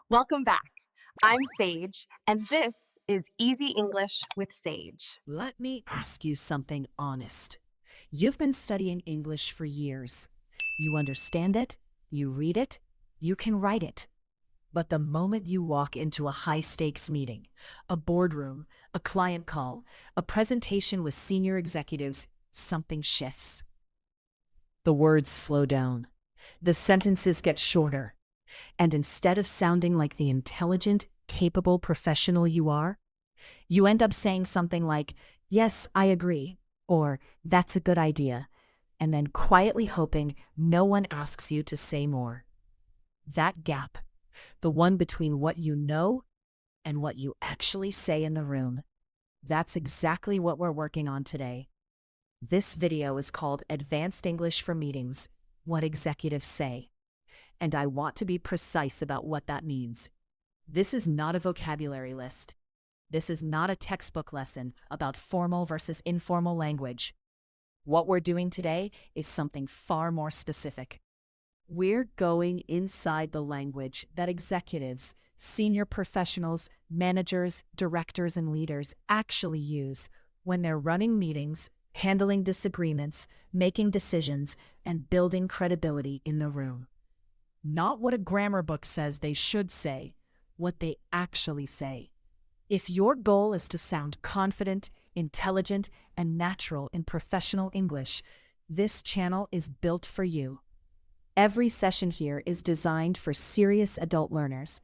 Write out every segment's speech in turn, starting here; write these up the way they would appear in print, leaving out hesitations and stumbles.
Welcome back. I'm Sage, and this is Easy English with Sage. Let me ask you something honest. You've been studying English for years. You understand it, you read it, you can write it. But the moment you walk into a high-stakes meeting, a boardroom, a client call, a presentation with senior executives, something shifts. The words slow down. The sentences get shorter. And instead of sounding like the intelligent, capable professional you are, you end up saying something like, "Yes, I agree," or "That's a good idea," and then quietly hoping no one asks you to say more. That gap, the one between what you know and what you actually say in the room, that's exactly what we're working on today. This video is called Advanced English for Meetings: What Executives Say. And I want to be precise about what that means. This is not a vocabulary list. This is not a textbook lesson about formal versus informal language. What we're doing today is something far more specific. We're going inside the language that executives, senior professionals, managers, directors, and leaders actually use when they're running meetings, handling disagreements, making decisions, and building credibility in the room. Not what a grammar book says they should say, what they actually say. If your goal is to sound confident, intelligent, and natural in professional English, this channel is built for you. Every session here is designed for serious adult learners,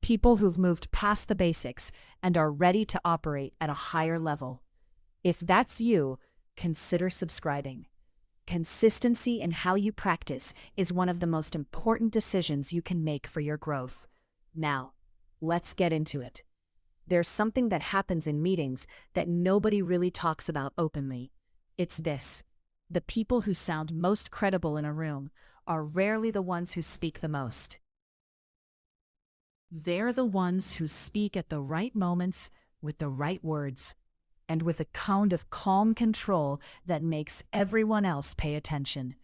people who've moved past the basics and are ready to operate at a higher level. If that's you, consider subscribing. Consistency in how you practice is one of the most important decisions you can make for your growth. Now, let's get into it. There's something that happens in meetings that nobody really talks about openly. It's this: the people who sound most credible in a room are rarely the ones who speak the most. They're the ones who speak at the right moments with the right words, and with a kind of calm control that makes everyone else pay attention.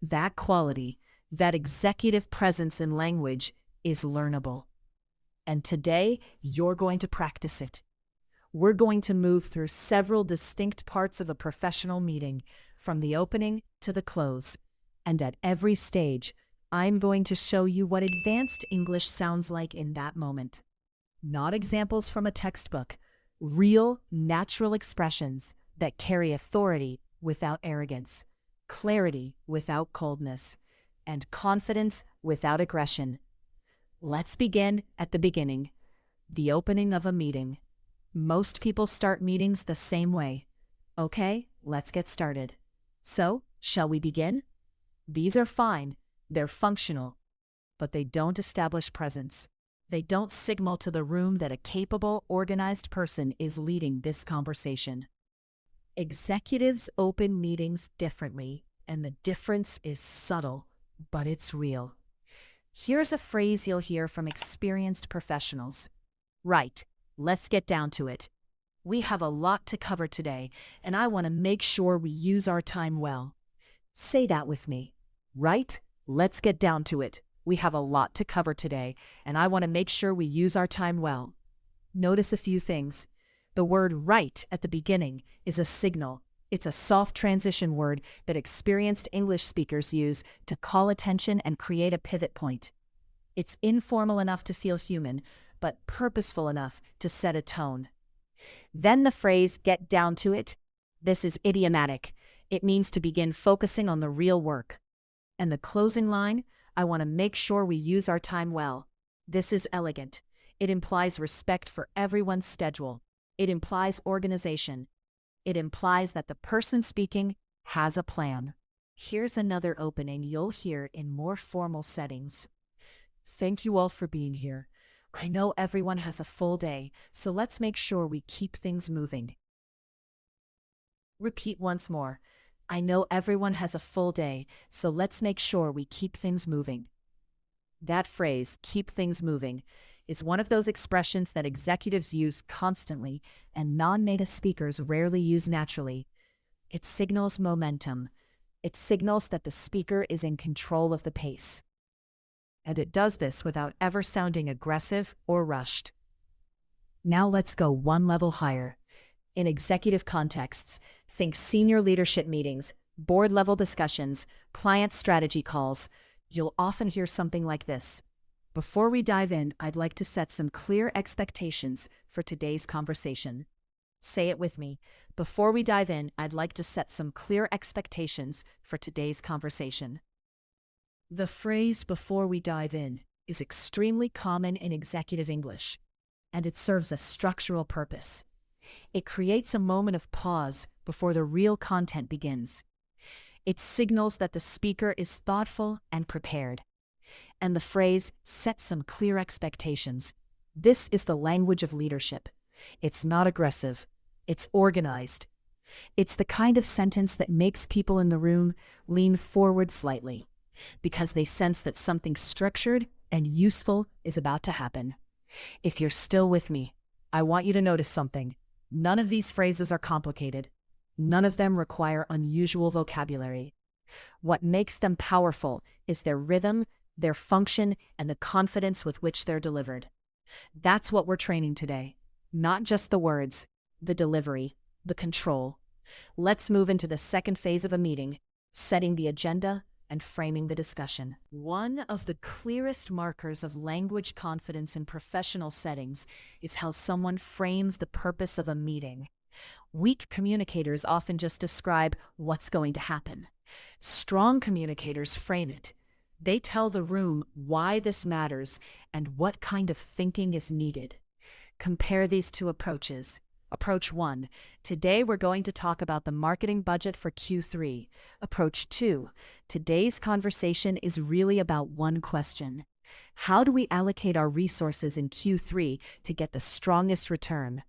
That quality, that executive presence in language, is learnable. And today, you're going to practice it. We're going to move through several distinct parts of a professional meeting, from the opening to the close. And at every stage, I'm going to show you what advanced English sounds like in that moment. Not examples from a textbook. Real, natural expressions that carry authority without arrogance, clarity without coldness, and confidence without aggression. Let's begin at the beginning, the opening of a meeting. Most people start meetings the same way. Okay, let's get started. So, shall we begin? These are fine, they're functional, but they don't establish presence. They don't signal to the room that a capable, organized person is leading this conversation. Executives open meetings differently, and the difference is subtle, but it's real. Here's a phrase you'll hear from experienced professionals. Right, let's get down to it. We have a lot to cover today, and I want to make sure we use our time well. Say that with me. Right, let's get down to it. We have a lot to cover today, and I want to make sure we use our time well. Notice a few things. The word right at the beginning is a signal. It's a soft transition word that experienced English speakers use to call attention and create a pivot point. It's informal enough to feel human, but purposeful enough to set a tone. Then the phrase "get down to it." This is idiomatic. It means to begin focusing on the real work. And the closing line, "I want to make sure we use our time well." This is elegant. It implies respect for everyone's schedule. It implies organization. It implies that the person speaking has a plan. Here's another opening you'll hear in more formal settings. "Thank you all for being here. I know everyone has a full day, so let's make sure we keep things moving." Repeat once more. "I know everyone has a full day, so let's make sure we keep things moving." That phrase, "keep things moving," is one of those expressions that executives use constantly and non-native speakers rarely use naturally. It signals momentum. It signals that the speaker is in control of the pace. and it does this without ever sounding aggressive or rushed. Now let's go one level higher. In executive contexts, think senior leadership meetings, board-level discussions, client strategy calls. You'll often hear something like this. Before we dive in, I'd like to set some clear expectations for today's conversation. Say it with me. Before we dive in, I'd like to set some clear expectations for today's conversation. The phrase "before we dive in" is extremely common in executive English, and it serves a structural purpose. It creates a moment of pause before the real content begins. It signals that the speaker is thoughtful and prepared. And the phrase "set some clear expectations." This is the language of leadership. It's not aggressive. It's organized. It's the kind of sentence that makes people in the room lean forward slightly, because they sense that something structured and useful is about to happen. If you're still with me, I want you to notice something. None of these phrases are complicated. None of them require unusual vocabulary. What makes them powerful is their rhythm, their function, and the confidence with which they're delivered. That's what we're training today. Not just the words, the delivery, the control. Let's move into the second phase of a meeting, setting the agenda and framing the discussion. One of the clearest markers of language confidence in professional settings is how someone frames the purpose of a meeting. Weak communicators often just describe what's going to happen. Strong communicators frame it. They tell the room why this matters and what kind of thinking is needed. Compare these two approaches. Approach 1. Today we're going to talk about the marketing budget for Q3. Approach 2. Today's conversation is really about one question. How do we allocate our resources in Q3 to get the strongest return?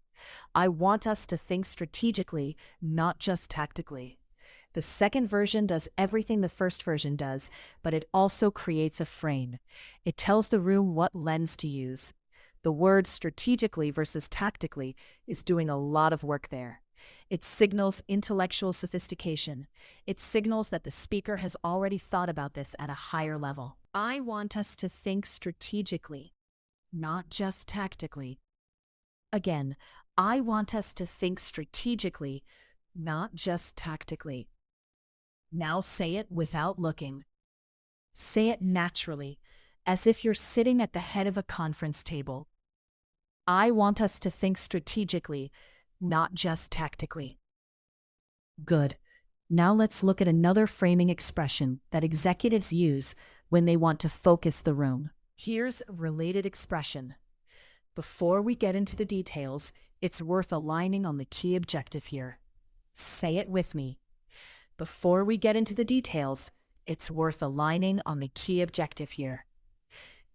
I want us to think strategically, not just tactically. The second version does everything the first version does, but it also creates a frame. It tells the room what lens to use. The word strategically versus tactically is doing a lot of work there. It signals intellectual sophistication. It signals that the speaker has already thought about this at a higher level. I want us to think strategically, not just tactically. Again, I want us to think strategically, not just tactically. Now say it without looking. Say it naturally, as if you're sitting at the head of a conference table. I want us to think strategically, not just tactically. Good. Now let's look at another framing expression that executives use when they want to focus the room. Here's a related expression. Before we get into the details, it's worth aligning on the key objective here. Say it with me. Before we get into the details, it's worth aligning on the key objective here.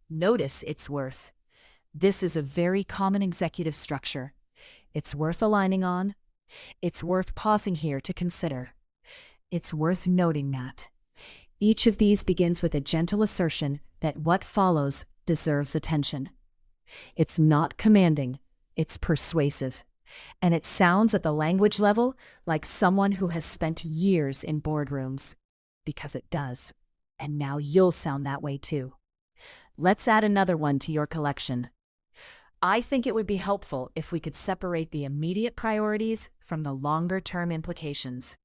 Notice it's worth. This is a very common executive structure. It's worth aligning on. It's worth pausing here to consider. It's worth noting that. Each of these begins with a gentle assertion that what follows deserves attention. It's not commanding, it's persuasive. And it sounds at the language level like someone who has spent years in boardrooms. Because it does. And now you'll sound that way too. Let's add another one to your collection. I think it would be helpful if we could separate the immediate priorities from the longer-term implications.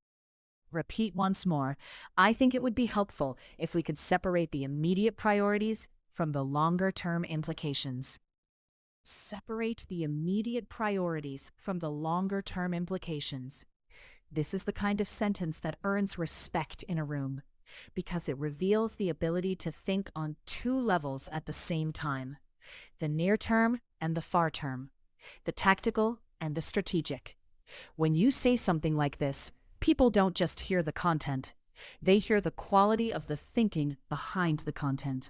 Repeat once more. I think it would be helpful if we could separate the immediate priorities from the longer-term implications. Separate the immediate priorities from the longer-term implications. This is the kind of sentence that earns respect in a room, because it reveals the ability to think on two levels at the same time: the near term and the far term, the tactical and the strategic. When you say something like this, people don't just hear the content, they hear the quality of the thinking behind the content.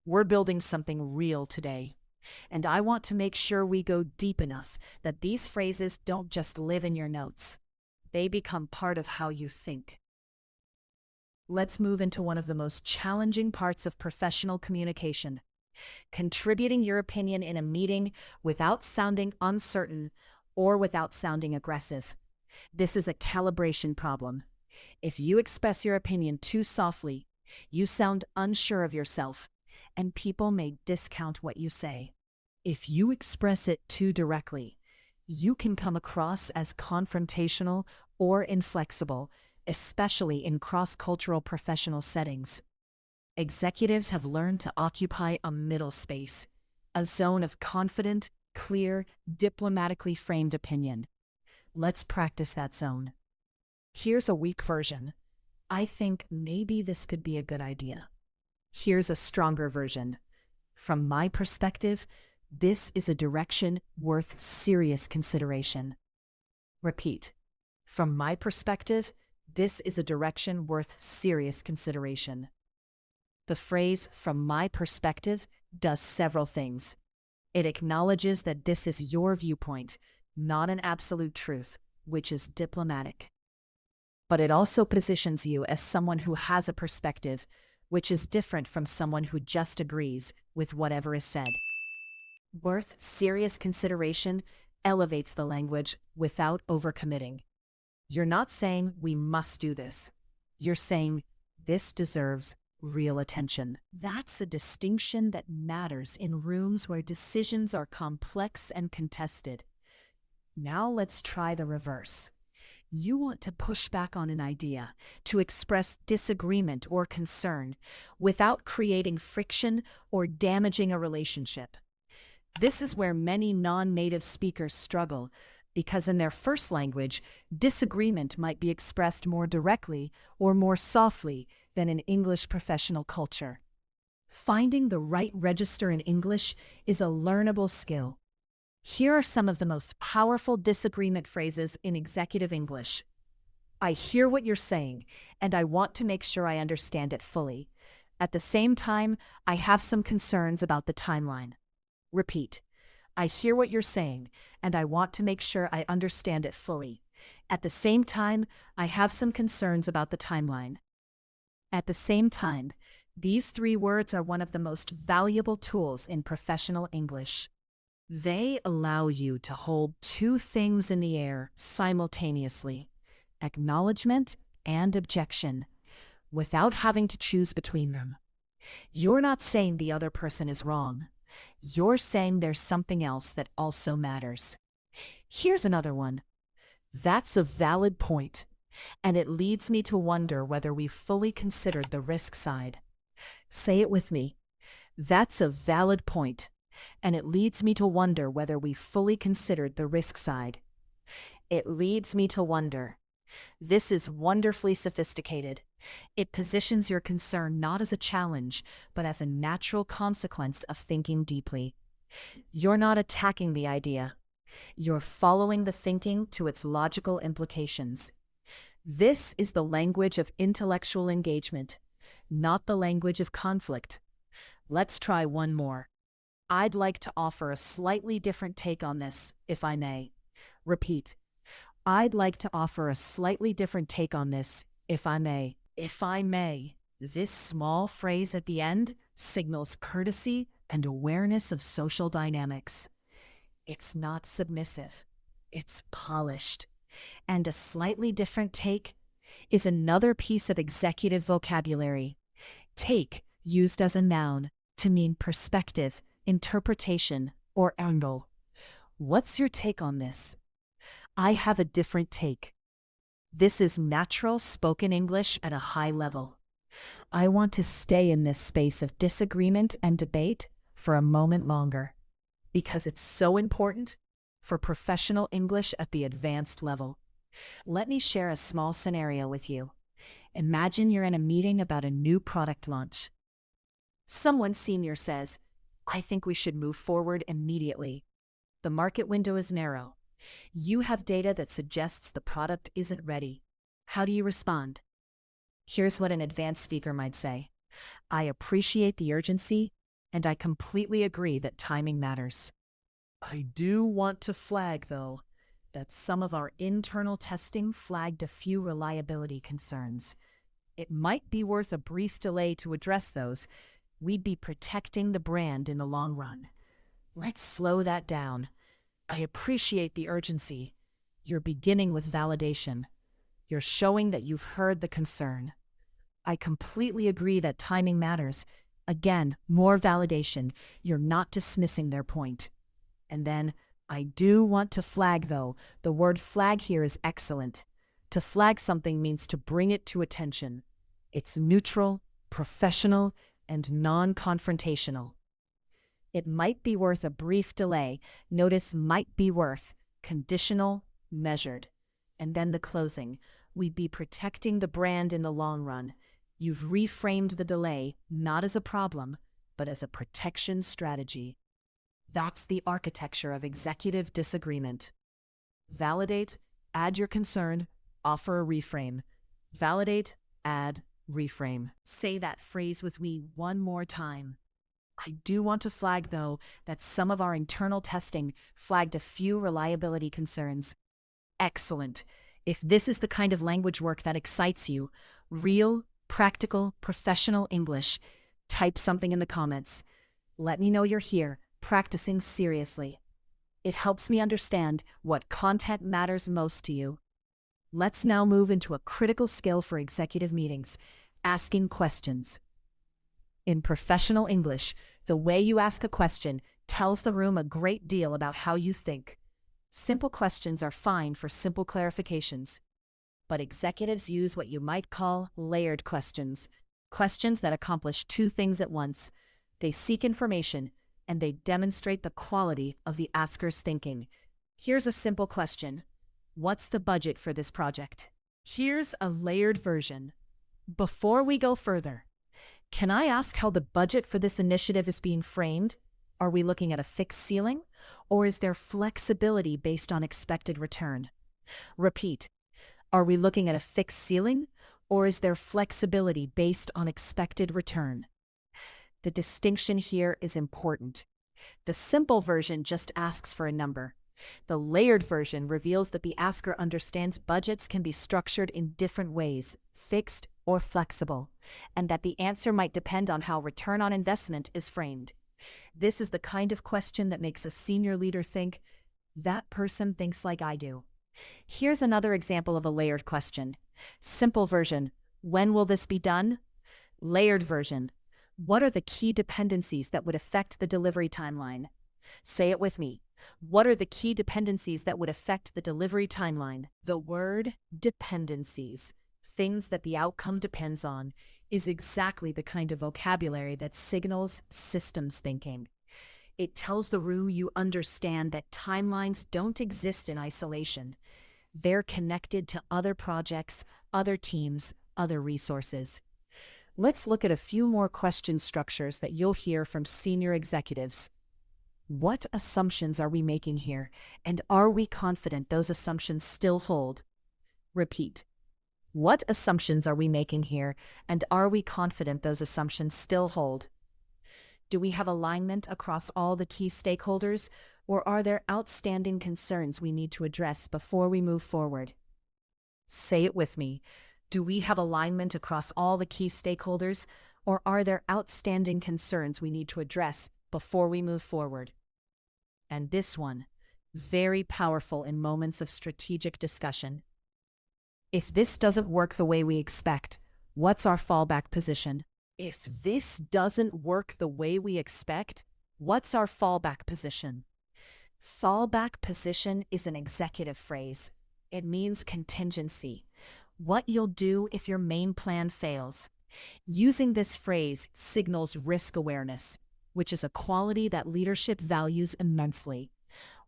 We're building something real today, and I want to make sure we go deep enough that these phrases don't just live in your notes. They become part of how you think. Let's move into one of the most challenging parts of professional communication: contributing your opinion in a meeting without sounding uncertain or without sounding aggressive. This is a calibration problem. If you express your opinion too softly, You sound unsure of yourself, and people may discount what you say. If you express it too directly, you can come across as confrontational or inflexible, especially in cross-cultural professional settings. Executives have learned to occupy a middle space, a zone of confident, clear, diplomatically framed opinion. Let's practice that zone. Here's a weak version. I think maybe this could be a good idea. Here's a stronger version. From my perspective, this is a direction worth serious consideration. Repeat. From my perspective, this is a direction worth serious consideration. The phrase, from my perspective, does several things. It acknowledges that this is your viewpoint, not an absolute truth, which is diplomatic. But it also positions you as someone who has a perspective, which is different from someone who just agrees with whatever is said. Worth serious consideration elevates the language without overcommitting. You're not saying we must do this. You're saying this deserves real attention. That's a distinction that matters in rooms where decisions are complex and contested. Now let's try the reverse. You want to push back on an idea, to express disagreement or concern, without creating friction or damaging a relationship. This is where many non-native speakers struggle, because in their first language, disagreement might be expressed more directly or more softly than in English professional culture. Finding the right register in English is a learnable skill. Here are some of the most powerful disagreement phrases in executive English. I hear what you're saying, and I want to make sure I understand it fully. At the same time, I have some concerns about the timeline. Repeat. I hear what you're saying, and I want to make sure I understand it fully. At the same time, I have some concerns about the timeline. At the same time, these three words are one of the most valuable tools in professional English. They allow you to hold two things in the air simultaneously, acknowledgement and objection, without having to choose between them. You're not saying the other person is wrong. You're saying there's something else that also matters. Here's another one. That's a valid point, and it leads me to wonder whether we've fully considered the risk side. Say it with me. That's a valid point, and it leads me to wonder whether we've fully considered the risk side. It leads me to wonder. This is wonderfully sophisticated. It positions your concern not as a challenge, but as a natural consequence of thinking deeply. You're not attacking the idea. You're following the thinking to its logical implications. This is the language of intellectual engagement, not the language of conflict. Let's try one more. I'd like to offer a slightly different take on this, if I may. Repeat. I'd like to offer a slightly different take on this, if I may. If I may. This small phrase at the end signals courtesy and awareness of social dynamics. It's not submissive. It's polished. And a slightly different take is another piece of executive vocabulary. Take, used as a noun, to mean perspective, interpretation, or angle. What's your take on this? I have a different take. This is natural spoken English at a high level. I want to stay in this space of disagreement and debate for a moment longer, because it's so important for professional English at the advanced level. Let me share a small scenario with you. Imagine you're in a meeting about a new product launch. Someone senior says, I think we should move forward immediately. The market window is narrow. You have data that suggests the product isn't ready. How do you respond? Here's what an advanced speaker might say. I appreciate the urgency, and I completely agree that timing matters. I do want to flag, though, that some of our internal testing flagged a few reliability concerns. It might be worth a brief delay to address those. We'd be protecting the brand in the long run. Let's slow that down. I appreciate the urgency. You're beginning with validation. You're showing that you've heard the concern. I completely agree that timing matters. Again, more validation. You're not dismissing their point. And then, I do want to flag though. The word flag here is excellent. To flag something means to bring it to attention. It's neutral, professional, and non-confrontational. It might be worth a brief delay. Notice might be worth, conditional, measured. And then the closing. We'd be protecting the brand in the long run. You've reframed the delay not as a problem, but as a protection strategy. That's the architecture of executive disagreement. Validate, add your concern, offer a reframe. Validate, add, reframe. Say that phrase with me one more time. I do want to flag, though, that some of our internal testing flagged a few reliability concerns. Excellent. If this is the kind of language work that excites you, real, practical, professional English, type something in the comments. Let me know you're here, practicing seriously. It helps me understand what content matters most to you. Let's now move into a critical skill for executive meetings, asking questions. In professional English, the way you ask a question tells the room a great deal about how you think. Simple questions are fine for simple clarifications, but executives use what you might call layered questions, questions that accomplish two things at once. They seek information, and they demonstrate the quality of the asker's thinking. Here's a simple question. What's the budget for this project? Here's a layered version. Before we go further, can I ask how the budget for this initiative is being framed? Are we looking at a fixed ceiling, or is there flexibility based on expected return? Repeat. Are we looking at a fixed ceiling, or is there flexibility based on expected return? The distinction here is important. The simple version just asks for a number. The layered version reveals that the asker understands budgets can be structured in different ways, fixed or flexible, and that the answer might depend on how return on investment is framed. This is the kind of question that makes a senior leader think, that person thinks like I do. Here's another example of a layered question. Simple version, when will this be done? Layered version, what are the key dependencies that would affect the delivery timeline? Say it with me. What are the key dependencies that would affect the delivery timeline? The word dependencies, things that the outcome depends on, is exactly the kind of vocabulary that signals systems thinking. It tells the room you understand that timelines don't exist in isolation. They're connected to other projects, other teams, other resources. Let's look at a few more question structures that you'll hear from senior executives. What assumptions are we making here, and are we confident those assumptions still hold? Repeat. What assumptions are we making here, and are we confident those assumptions still hold? Do we have alignment across all the key stakeholders, or are there outstanding concerns we need to address before we move forward? Say it with me. Do we have alignment across all the key stakeholders, or are there outstanding concerns we need to address before we move forward? And this one, very powerful in moments of strategic discussion. If this doesn't work the way we expect, what's our fallback position? If this doesn't work the way we expect, what's our fallback position? Fallback position is an executive phrase. It means contingency. What you'll do if your main plan fails. Using this phrase signals risk awareness, which is a quality that leadership values immensely.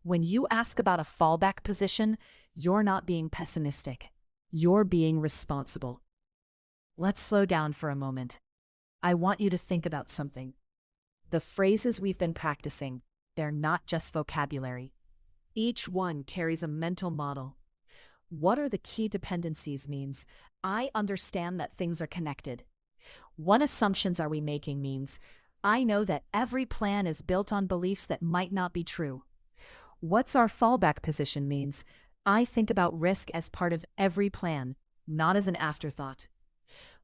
When you ask about a fallback position, you're not being pessimistic. You're being responsible. Let's slow down for a moment. I want you to think about something. The phrases we've been practicing, they're not just vocabulary. Each one carries a mental model. What are the key dependencies means, I understand that things are connected. What assumptions are we making means, I know that every plan is built on beliefs that might not be true. What's our fallback position means, I think about risk as part of every plan, not as an afterthought.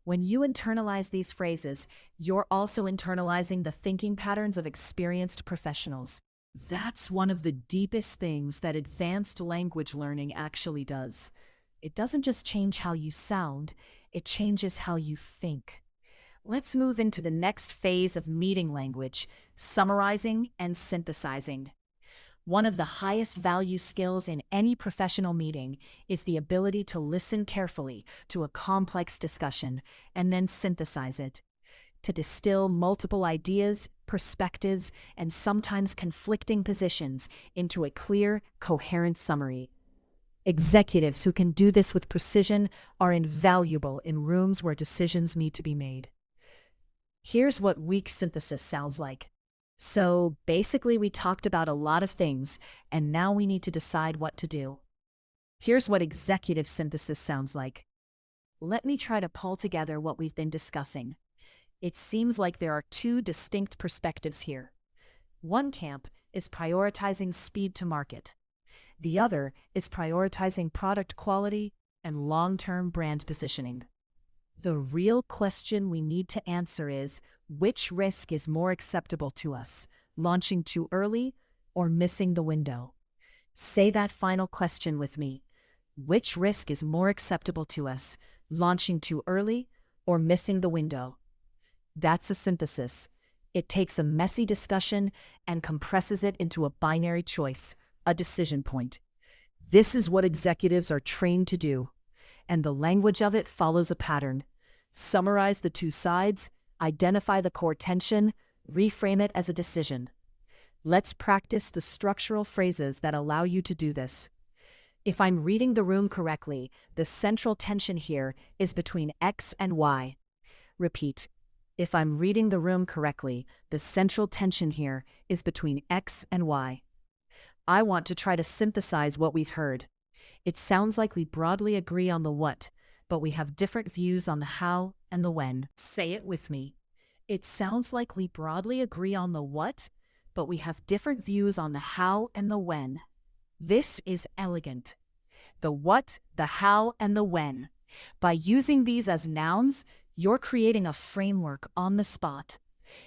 When you internalize these phrases, you're also internalizing the thinking patterns of experienced professionals. That's one of the deepest things that advanced language learning actually does. It doesn't just change how you sound, It changes how you think. Let's move into the next phase of meeting language, summarizing and synthesizing. One of the highest value skills in any professional meeting is the ability to listen carefully to a complex discussion and then synthesize it, to distill multiple ideas, perspectives, and sometimes conflicting positions into a clear, coherent summary. Executives who can do this with precision are invaluable in rooms where decisions need to be made. Here's what weak synthesis sounds like. So basically, we talked about a lot of things, and now we need to decide what to do. Here's what executive synthesis sounds like. Let me try to pull together what we've been discussing. It seems like there are two distinct perspectives here. One camp is prioritizing speed to market. The other is prioritizing product quality and long-term brand positioning. The real question we need to answer is, which risk is more acceptable to us, launching too early or missing the window? Say that final question with me. Which risk is more acceptable to us, launching too early or missing the window? That's a synthesis. It takes a messy discussion and compresses it into a binary choice, a decision point. This is what executives are trained to do, and the language of it follows a pattern. Summarize the two sides, identify the core tension, reframe it as a decision. Let's practice the structural phrases that allow you to do this. If I'm reading the room correctly, the central tension here is between X and Y. Repeat. If I'm reading the room correctly, the central tension here is between X and Y. I want to try to synthesize what we've heard. It sounds like we broadly agree on the what, but we have different views on the how and the when. Say it with me. It sounds like we broadly agree on the what, but we have different views on the how and the when. This is elegant. The what, the how, and the when. By using these as nouns, you're creating a framework on the spot.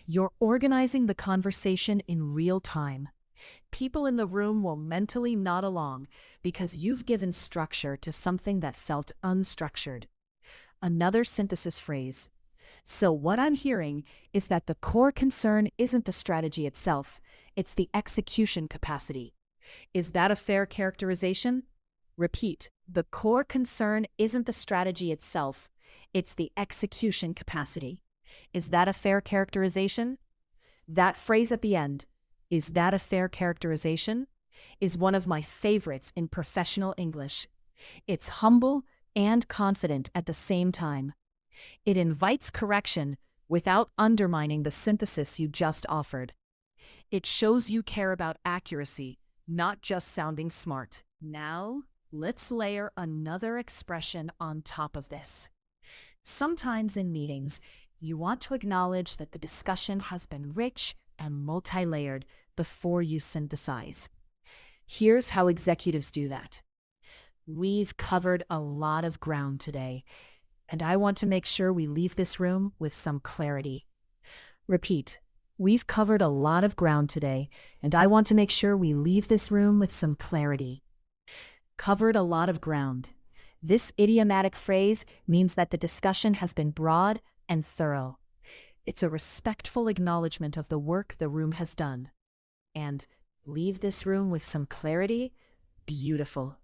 You're organizing the conversation in real time. People in the room will mentally nod along because you've given structure to something that felt unstructured. Another synthesis phrase. So what I'm hearing is that the core concern isn't the strategy itself, it's the execution capacity. Is that a fair characterization? Repeat. The core concern isn't the strategy itself, it's the execution capacity. Is that a fair characterization? That phrase at the end, is that a fair characterization, is one of my favorites in professional English. It's humble and confident at the same time. It invites correction without undermining the synthesis you just offered. It shows you care about accuracy, not just sounding smart. Now, let's layer another expression on top of this. Sometimes in meetings, you want to acknowledge that the discussion has been rich and multi-layered before you synthesize. Here's how executives do that. We've covered a lot of ground today, and I want to make sure we leave this room with some clarity. Repeat. We've covered a lot of ground today, and I want to make sure we leave this room with some clarity. Covered a lot of ground. This idiomatic phrase means that the discussion has been broad and thorough. It's a respectful acknowledgement of the work the room has done. And leave this room with some clarity? Beautiful.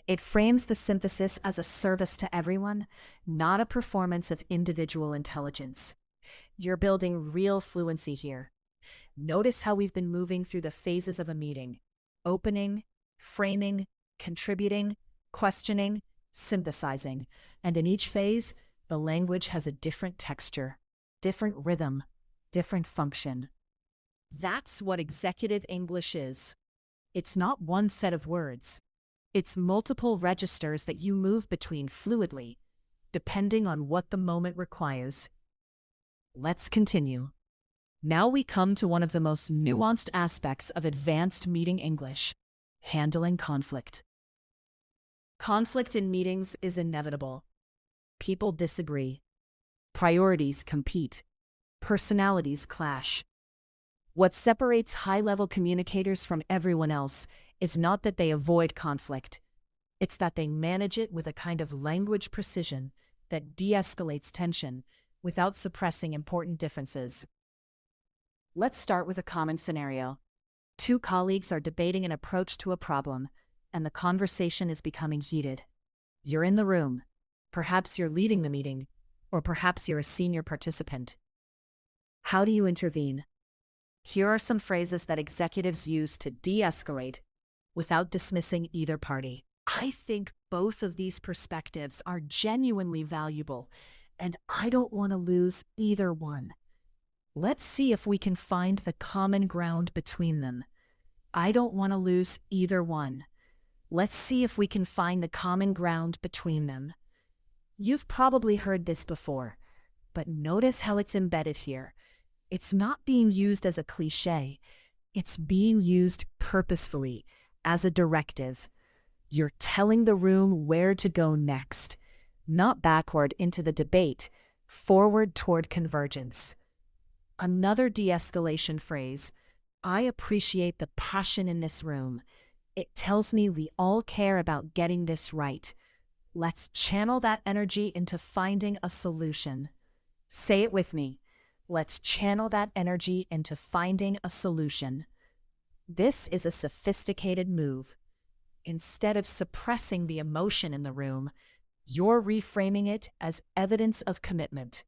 It frames the synthesis as a service to everyone, not a performance of individual intelligence. You're building real fluency here. Notice how we've been moving through the phases of a meeting: opening, framing, contributing, questioning, synthesizing. And in each phase, the language has a different texture, different rhythm, different function. That's what executive English is. It's not one set of words. It's multiple registers that you move between fluidly, depending on what the moment requires. Let's continue. Now we come to one of the most nuanced aspects of advanced meeting English: handling conflict. Conflict in meetings is inevitable. People disagree. Priorities compete. Personalities clash. What separates high-level communicators from everyone else is not that they avoid conflict. It's that they manage it with a kind of language precision that de-escalates tension without suppressing important differences. Let's start with a common scenario. Two colleagues are debating an approach to a problem, and the conversation is becoming heated. You're in the room. Perhaps you're leading the meeting, or perhaps you're a senior participant. How do you intervene? Here are some phrases that executives use to de-escalate without dismissing either party. I think both of these perspectives are genuinely valuable, and I don't want to lose either one. Let's see if we can find the common ground between them. I don't want to lose either one. Let's see if we can find the common ground between them. You've probably heard this before, but notice how it's embedded here. It's not being used as a cliché. It's being used purposefully, as a directive. You're telling the room where to go next, not backward into the debate, forward toward convergence. Another de-escalation phrase, I appreciate the passion in this room. It tells me we all care about getting this right. Let's channel that energy into finding a solution. Say it with me. Let's channel that energy into finding a solution. This is a sophisticated move. Instead of suppressing the emotion in the room, you're reframing it as evidence of commitment.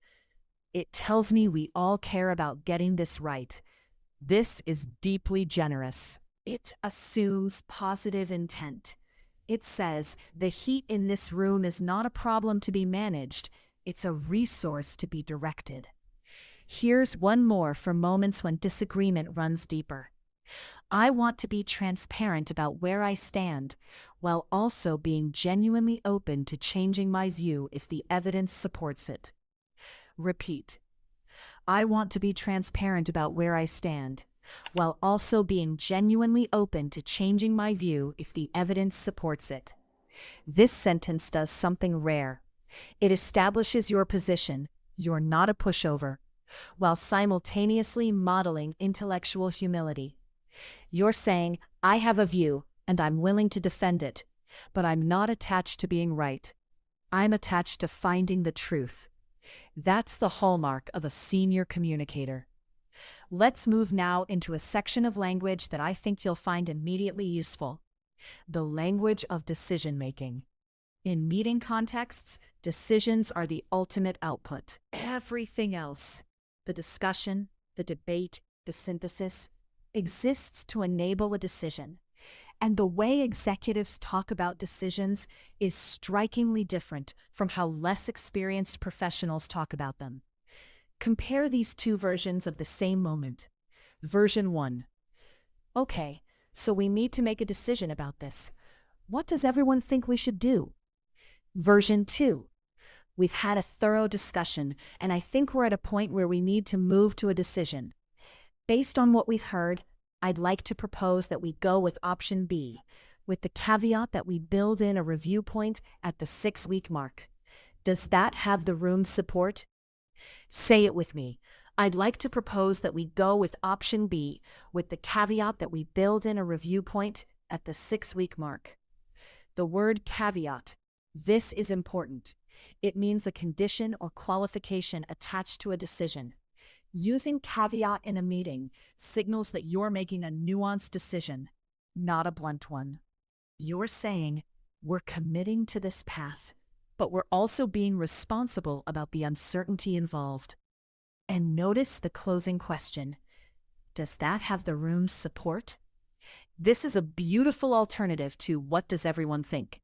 It tells me we all care about getting this right. This is deeply generous. It assumes positive intent. It says the heat in this room is not a problem to be managed, it's a resource to be directed. Here's one more for moments when disagreement runs deeper. I want to be transparent about where I stand, while also being genuinely open to changing my view if the evidence supports it. Repeat. I want to be transparent about where I stand, while also being genuinely open to changing my view if the evidence supports it. This sentence does something rare. It establishes your position, you're not a pushover, while simultaneously modeling intellectual humility. You're saying, I have a view, and I'm willing to defend it, but I'm not attached to being right. I'm attached to finding the truth. That's the hallmark of a senior communicator. Let's move now into a section of language that I think you'll find immediately useful. The language of decision-making. In meeting contexts, decisions are the ultimate output. Everything else, the discussion, the debate, the synthesis, exists to enable a decision. And the way executives talk about decisions is strikingly different from how less experienced professionals talk about them. Compare these two versions of the same moment. Version 1. Okay, so we need to make a decision about this. What does everyone think we should do? Version 2. We've had a thorough discussion, and I think we're at a point where we need to move to a decision. Based on what we've heard, I'd like to propose that we go with option B, with the caveat that we build in a review point at the 6-week mark. Does that have the room's support? Say it with me. I'd like to propose that we go with option B, with the caveat that we build in a review point at the 6-week mark. The word caveat. This is important. It means a condition or qualification attached to a decision. Using caveat in a meeting signals that you're making a nuanced decision, not a blunt one. You're saying, we're committing to this path, but we're also being responsible about the uncertainty involved. And notice the closing question. Does that have the room's support? This is a beautiful alternative to what does everyone think?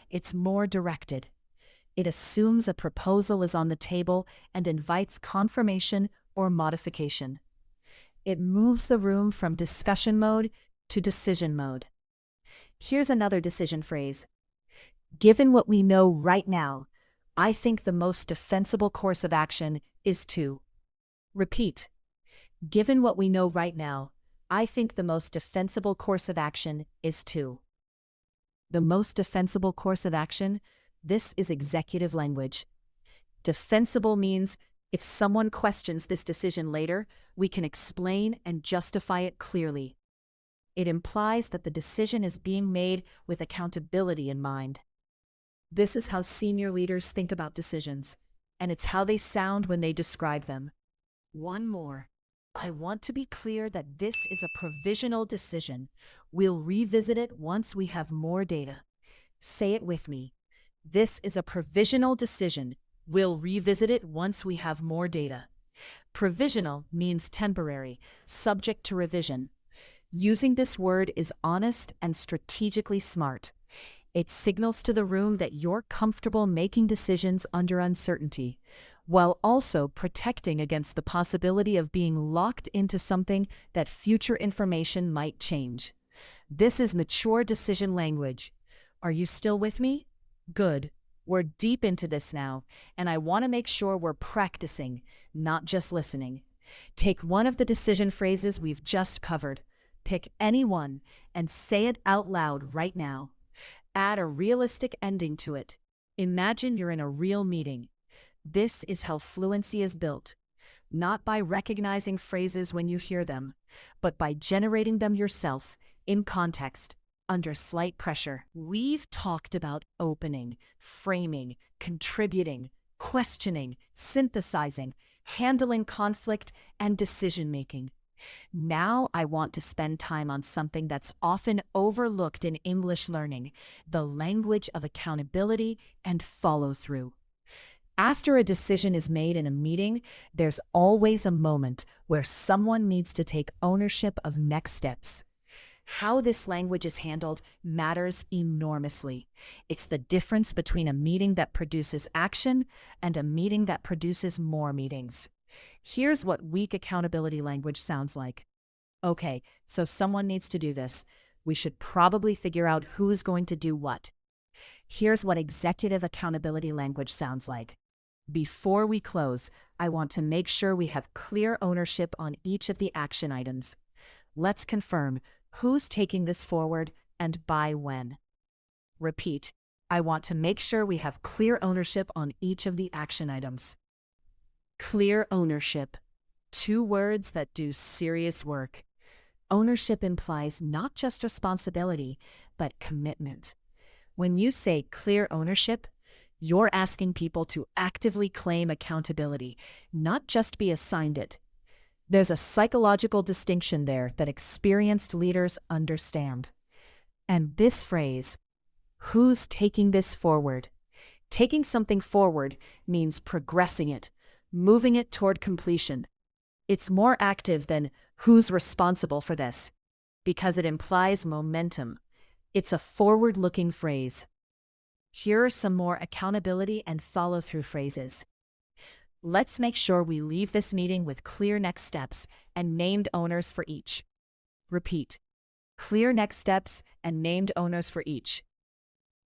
It's more directed. It assumes a proposal is on the table and invites confirmation or modification. It moves the room from discussion mode to decision mode. Here's another decision phrase. Given what we know right now, I think the most defensible course of action is to. Repeat. Given what we know right now, I think the most defensible course of action is to. The most defensible course of action? This is executive language. Defensible means if someone questions this decision later, we can explain and justify it clearly. It implies that the decision is being made with accountability in mind. This is how senior leaders think about decisions, and it's how they sound when they describe them. One more. I want to be clear that this is a provisional decision. We'll revisit it once we have more data. Say it with me. This is a provisional decision. We'll revisit it once we have more data. Provisional means temporary, subject to revision. Using this word is honest and strategically smart. It signals to the room that you're comfortable making decisions under uncertainty, while also protecting against the possibility of being locked into something that future information might change. This is mature decision language. Are you still with me? Good. We're deep into this now, and I want to make sure we're practicing, not just listening. Take one of the decision phrases we've just covered. Pick any one and say it out loud right now. Add a realistic ending to it. Imagine you're in a real meeting. This is how fluency is built, not by recognizing phrases when you hear them, but by generating them yourself, in context, under slight pressure. We've talked about opening, framing, contributing, questioning, synthesizing, handling conflict, and decision-making. Now I want to spend time on something that's often overlooked in English learning, the language of accountability and follow-through. After a decision is made in a meeting, there's always a moment where someone needs to take ownership of next steps. How this language is handled matters enormously. It's the difference between a meeting that produces action and a meeting that produces more meetings. Here's what weak accountability language sounds like. Okay, so someone needs to do this. We should probably figure out who's going to do what. Here's what executive accountability language sounds like. Before we close, I want to make sure we have clear ownership on each of the action items. Let's confirm who's taking this forward and by when. Repeat. I want to make sure we have clear ownership on each of the action items. Clear ownership. Two words that do serious work. Ownership implies not just responsibility, but commitment. When you say clear ownership, you're asking people to actively claim accountability, not just be assigned it. There's a psychological distinction there that experienced leaders understand. And this phrase, who's taking this forward? Taking something forward means progressing it, moving it toward completion. It's more active than who's responsible for this, because it implies momentum. It's a forward-looking phrase. Here are some more accountability and follow-through phrases. Let's make sure we leave this meeting with clear next steps and named owners for each. Repeat. Clear next steps and named owners for each.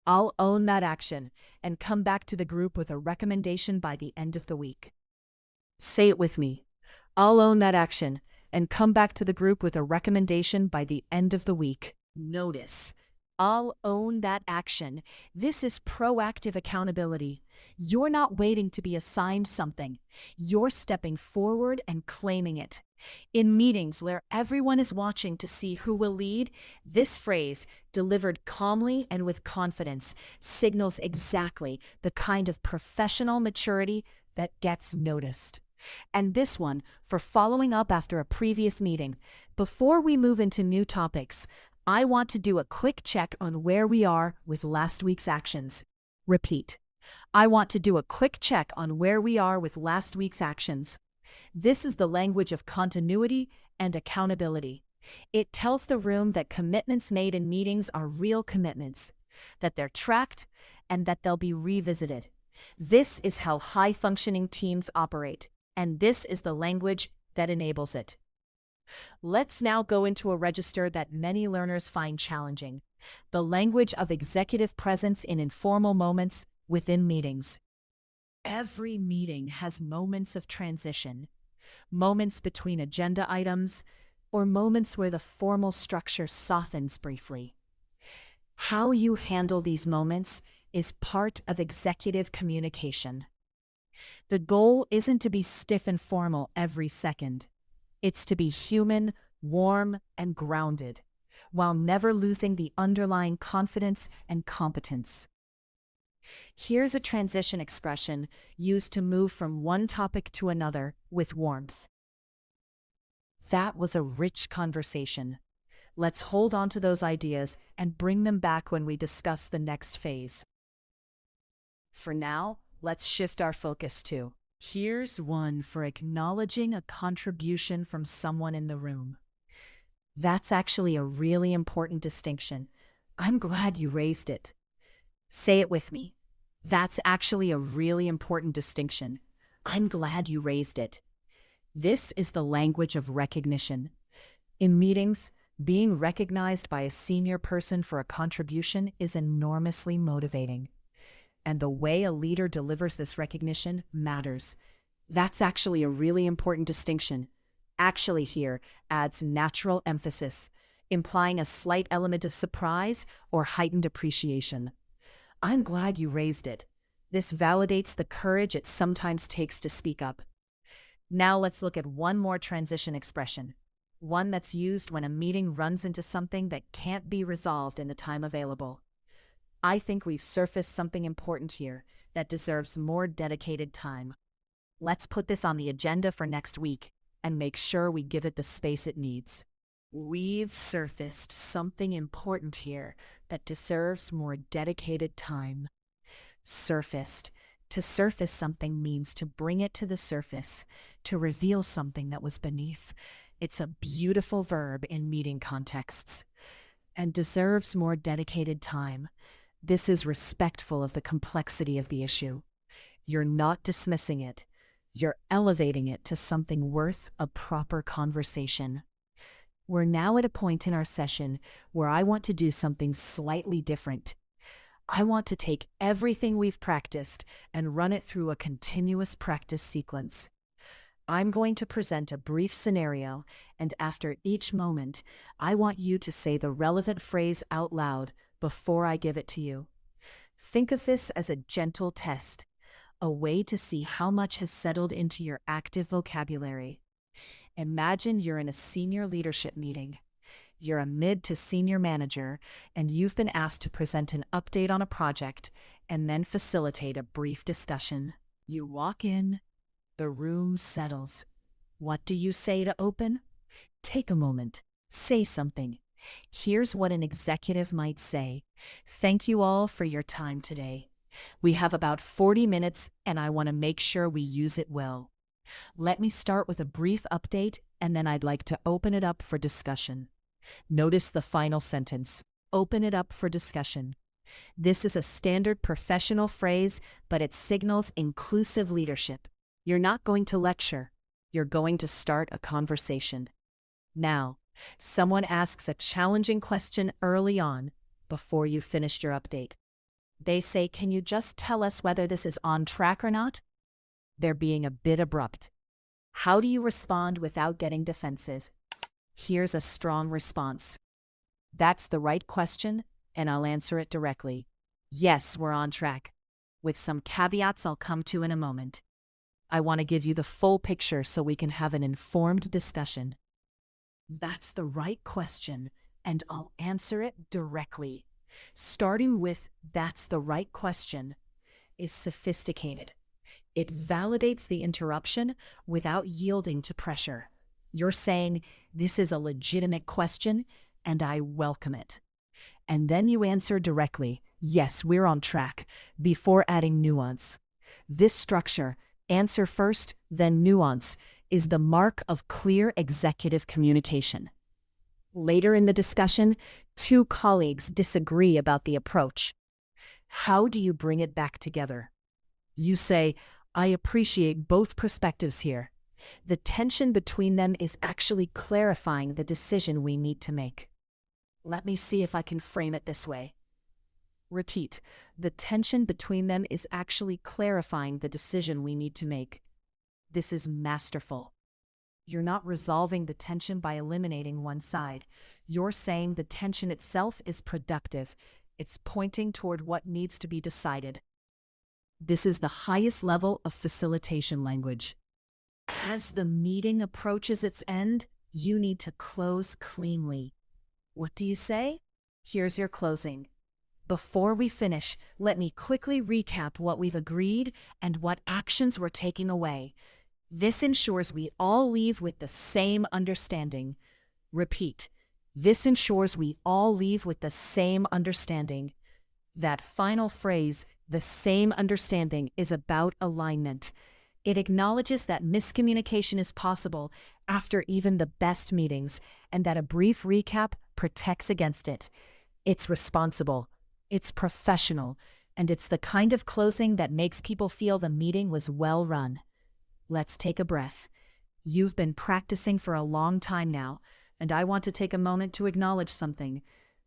I'll own that action and come back to the group with a recommendation by the end of the week. Say it with me. I'll own that action and come back to the group with a recommendation by the end of the week. Notice, I'll own that action. This is proactive accountability. You're not waiting to be assigned something. You're stepping forward and claiming it. In meetings where everyone is watching to see who will lead, this phrase, delivered calmly and with confidence, signals exactly the kind of professional maturity that gets noticed. And this one, for following up after a previous meeting. Before we move into new topics, I want to do a quick check on where we are with last week's actions. Repeat. I want to do a quick check on where we are with last week's actions. This is the language of continuity and accountability. It tells the room that commitments made in meetings are real commitments, that they're tracked, and that they'll be revisited. This is how high-functioning teams operate, and this is the language that enables it. Let's now go into a register that many learners find challenging, the language of executive presence in informal moments within meetings. Every meeting has moments of transition, moments between agenda items, or moments where the formal structure softens briefly. How you handle these moments is part of executive communication. The goal isn't to be stiff and formal every second. It's to be human, warm, and grounded, while never losing the underlying confidence and competence. Here's a transition expression used to move from one topic to another with warmth. That was a rich conversation. Let's hold on to those ideas and bring them back when we discuss the next phase. For now, let's shift our focus to. Here's one for acknowledging a contribution from someone in the room. That's actually a really important distinction. I'm glad you raised it. Say it with me. That's actually a really important distinction. I'm glad you raised it. This is the language of recognition. In meetings, being recognized by a senior person for a contribution is enormously motivating. And the way a leader delivers this recognition matters. That's actually a really important distinction. Actually here adds natural emphasis, implying a slight element of surprise or heightened appreciation. I'm glad you raised it. This validates the courage it sometimes takes to speak up. Now let's look at one more transition expression, one that's used when a meeting runs into something that can't be resolved in the time available. I think we've surfaced something important here that deserves more dedicated time. Let's put this on the agenda for next week and make sure we give it the space it needs. We've surfaced something important here that deserves more dedicated time. Surfaced. To surface something means to bring it to the surface, to reveal something that was beneath. It's a beautiful verb in meeting contexts. And deserves more dedicated time. This is respectful of the complexity of the issue. You're not dismissing it. You're elevating it to something worth a proper conversation. We're now at a point in our session where I want to do something slightly different. I want to take everything we've practiced and run it through a continuous practice sequence. I'm going to present a brief scenario, and after each moment, I want you to say the relevant phrase out loud before I give it to you. Think of this as a gentle test, a way to see how much has settled into your active vocabulary. Imagine you're in a senior leadership meeting. You're a mid to senior manager, and you've been asked to present an update on a project and then facilitate a brief discussion. You walk in, the room settles. What do you say to open? Take a moment. Say something. Here's what an executive might say. Thank you all for your time today. We have about 40 minutes, and I want to make sure we use it well. Let me start with a brief update, and then I'd like to open it up for discussion. Notice the final sentence. Open it up for discussion. This is a standard professional phrase, but it signals inclusive leadership. You're not going to lecture. You're going to start a conversation. Now, someone asks a challenging question early on, before you finished your update. They say, "Can you just tell us whether this is on track or not?" They're being a bit abrupt. How do you respond without getting defensive? Here's a strong response. That's the right question, and I'll answer it directly. Yes, we're on track, with some caveats I'll come to in a moment. I want to give you the full picture so we can have an informed discussion. That's the right question, and I'll answer it directly. Starting with "that's the right question" is sophisticated. It validates the interruption without yielding to pressure. You're saying, "This is a legitimate question, and I welcome it." And then you answer directly, "Yes, we're on track," before adding nuance. This structure, answer first, then nuance, is the mark of clear executive communication. Later in the discussion, two colleagues disagree about the approach. How do you bring it back together? You say, "I appreciate both perspectives here." The tension between them is actually clarifying the decision we need to make. Let me see if I can frame it this way. Repeat, the tension between them is actually clarifying the decision we need to make. This is masterful. You're not resolving the tension by eliminating one side. You're saying the tension itself is productive. It's pointing toward what needs to be decided. This is the highest level of facilitation language. As the meeting approaches its end, you need to close cleanly. What do you say? Here's your closing. Before we finish, let me quickly recap what we've agreed and what actions we're taking away. This ensures we all leave with the same understanding. Repeat. This ensures we all leave with the same understanding. That final phrase, the same understanding, is about alignment. It acknowledges that miscommunication is possible after even the best meetings, and that a brief recap protects against it. It's responsible, it's professional, and it's the kind of closing that makes people feel the meeting was well run. Let's take a breath. You've been practicing for a long time now, and I want to take a moment to acknowledge something.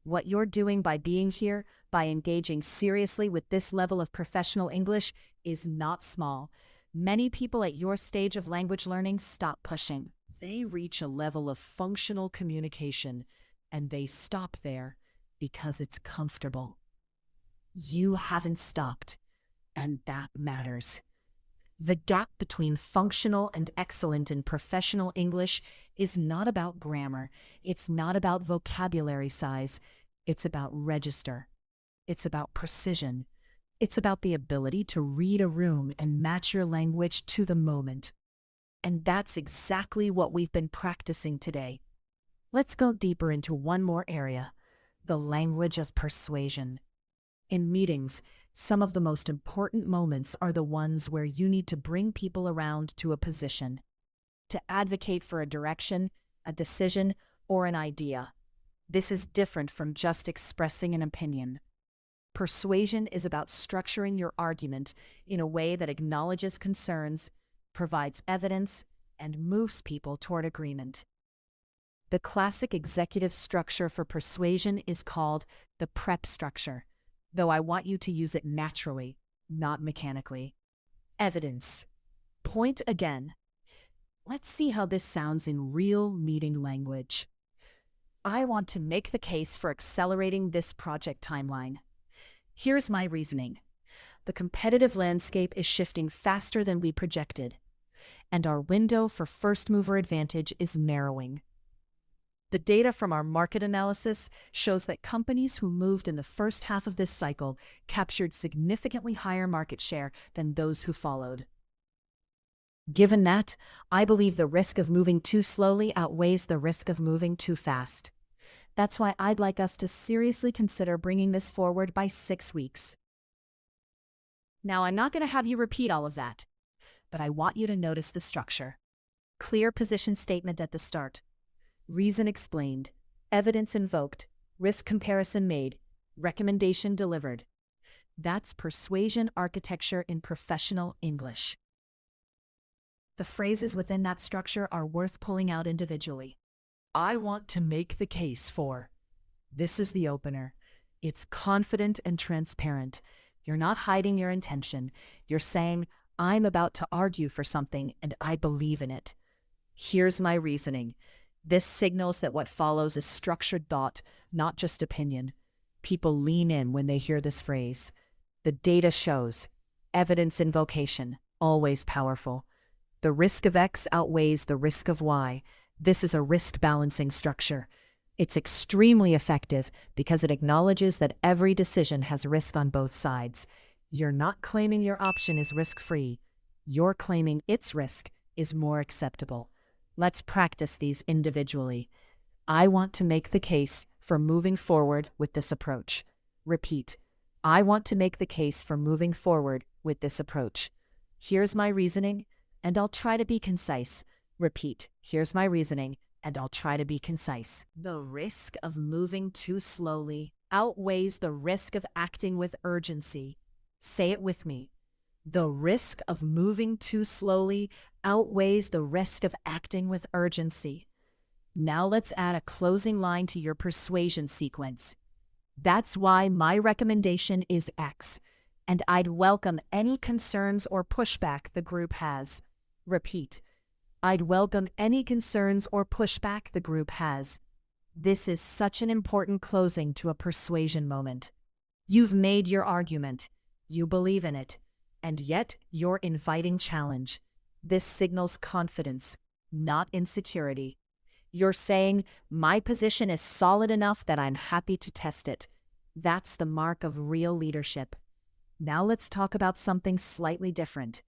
What you're doing by being here, by engaging seriously with this level of professional English, is not small. Many people at your stage of language learning stop pushing. They reach a level of functional communication, and they stop there because it's comfortable. You haven't stopped, and that matters. The gap between functional and excellent in professional English is not about grammar. It's not about vocabulary size. It's about register. It's about precision. It's about the ability to read a room and match your language to the moment. And that's exactly what we've been practicing today. Let's go deeper into one more area, the language of persuasion. In meetings, some of the most important moments are the ones where you need to bring people around to a position, to advocate for a direction, a decision, or an idea. This is different from just expressing an opinion. Persuasion is about structuring your argument in a way that acknowledges concerns, provides evidence, and moves people toward agreement. The classic executive structure for persuasion is called the prep structure, though I want you to use it naturally, not mechanically. Evidence. Point again. Let's see how this sounds in real meeting language. I want to make the case for accelerating this project timeline. Here's my reasoning. The competitive landscape is shifting faster than we projected, and our window for first mover advantage is narrowing. The data from our market analysis shows that companies who moved in the first half of this cycle captured significantly higher market share than those who followed. Given that, I believe the risk of moving too slowly outweighs the risk of moving too fast. That's why I'd like us to seriously consider bringing this forward by 6 weeks. Now, I'm not going to have you repeat all of that, but I want you to notice the structure. Clear position statement at the start. Reason explained. Evidence invoked. Risk comparison made. Recommendation delivered. That's persuasion architecture in professional English. The phrases within that structure are worth pulling out individually. I want to make the case for. This is the opener. It's confident and transparent. You're not hiding your intention. You're saying, I'm about to argue for something and I believe in it. Here's my reasoning. This signals that what follows is structured thought, not just opinion. People lean in when they hear this phrase. The data shows. Evidence invocation, always powerful. The risk of X outweighs the risk of Y. This is a risk balancing structure. It's extremely effective because it acknowledges that every decision has risk on both sides. You're not claiming your option is risk-free. You're claiming its risk is more acceptable. Let's practice these individually. I want to make the case for moving forward with this approach. Repeat. I want to make the case for moving forward with this approach. Here's my reasoning, and I'll try to be concise. Repeat. Here's my reasoning, and I'll try to be concise. The risk of moving too slowly outweighs the risk of acting with urgency. Say it with me. The risk of moving too slowly outweighs the risk of acting with urgency. Now let's add a closing line to your persuasion sequence. That's why my recommendation is X, and I'd welcome any concerns or pushback the group has. Repeat. I'd welcome any concerns or pushback the group has. This is such an important closing to a persuasion moment. You've made your argument. You believe in it. And yet you're inviting challenge. This signals confidence, not insecurity. You're saying, my position is solid enough that I'm happy to test it. That's the mark of real leadership. Now let's talk about something slightly different.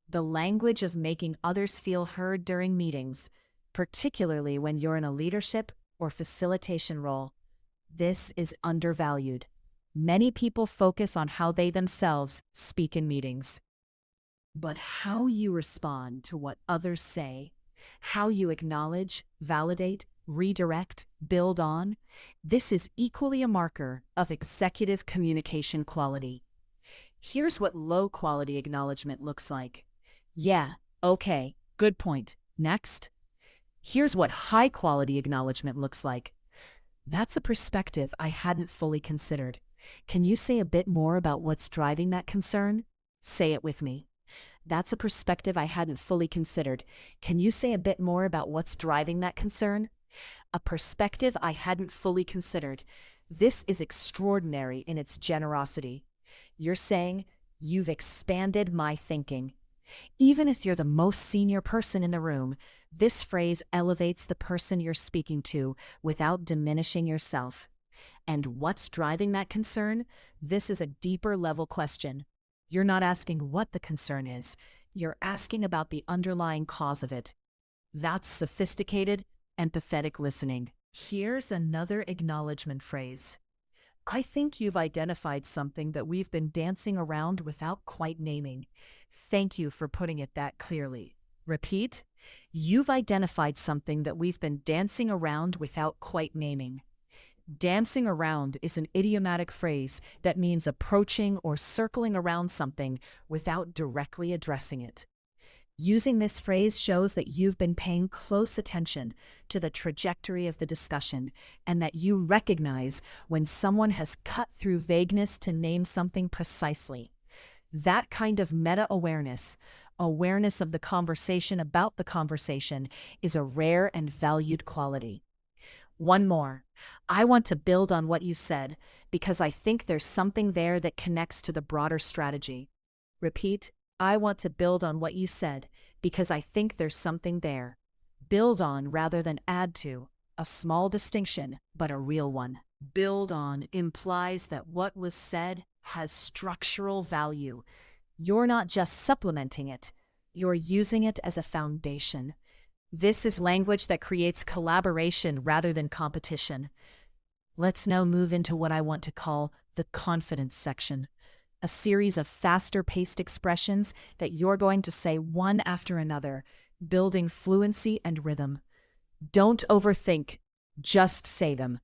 The language of making others feel heard during meetings, particularly when you're in a leadership or facilitation role. This is undervalued. Many people focus on how they themselves speak in meetings. But how you respond to what others say, how you acknowledge, validate, redirect, build on, this is equally a marker of executive communication quality. Here's what low quality acknowledgement looks like. Yeah, okay, good point. Next. Here's what high quality acknowledgement looks like. That's a perspective I hadn't fully considered. Can you say a bit more about what's driving that concern? Say it with me. That's a perspective I hadn't fully considered. Can you say a bit more about what's driving that concern? A perspective I hadn't fully considered. This is extraordinary in its generosity. You're saying, you've expanded my thinking. Even if you're the most senior person in the room, this phrase elevates the person you're speaking to without diminishing yourself. And what's driving that concern? This is a deeper level question. You're not asking what the concern is. You're asking about the underlying cause of it. That's sophisticated, empathetic listening. Here's another acknowledgement phrase. I think you've identified something that we've been dancing around without quite naming. Thank you for putting it that clearly. Repeat. You've identified something that we've been dancing around without quite naming. Dancing around is an idiomatic phrase that means approaching or circling around something without directly addressing it. Using this phrase shows that you've been paying close attention to the trajectory of the discussion and that you recognize when someone has cut through vagueness to name something precisely. That kind of meta-awareness, awareness of the conversation about the conversation, is a rare and valued quality. One more. I want to build on what you said because I think there's something there that connects to the broader strategy. Repeat. I want to build on what you said because I think there's something there. Build on rather than add to. A small distinction, but a real one. Build on implies that what was said has structural value. You're not just supplementing it. You're using it as a foundation. This is language that creates collaboration rather than competition. Let's now move into what I want to call the confidence section. A series of faster-paced expressions that you're going to say one after another, building fluency and rhythm. Don't overthink, just say them.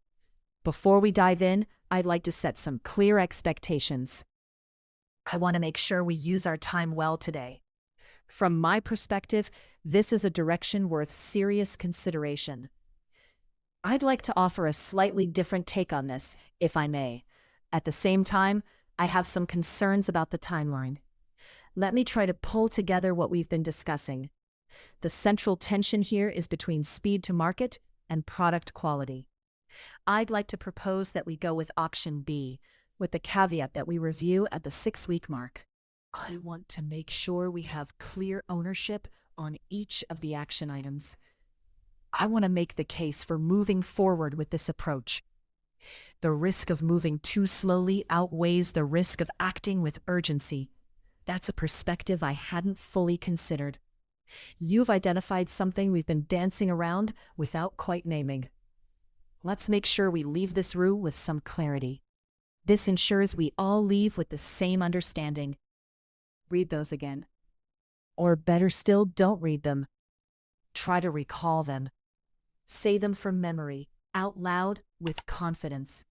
Before we dive in, I'd like to set some clear expectations. I want to make sure we use our time well today. From my perspective, this is a direction worth serious consideration. I'd like to offer a slightly different take on this, if I may. At the same time, I have some concerns about the timeline. Let me try to pull together what we've been discussing. The central tension here is between speed to market and product quality. I'd like to propose that we go with option B, with the caveat that we review at the 6-week mark. I want to make sure we have clear ownership on each of the action items. I want to make the case for moving forward with this approach. The risk of moving too slowly outweighs the risk of acting with urgency. That's a perspective I hadn't fully considered. You've identified something we've been dancing around without quite naming. Let's make sure we leave this room with some clarity. This ensures we all leave with the same understanding. Read those again. Or better still, don't read them. Try to recall them. Say them from memory, out loud, with confidence.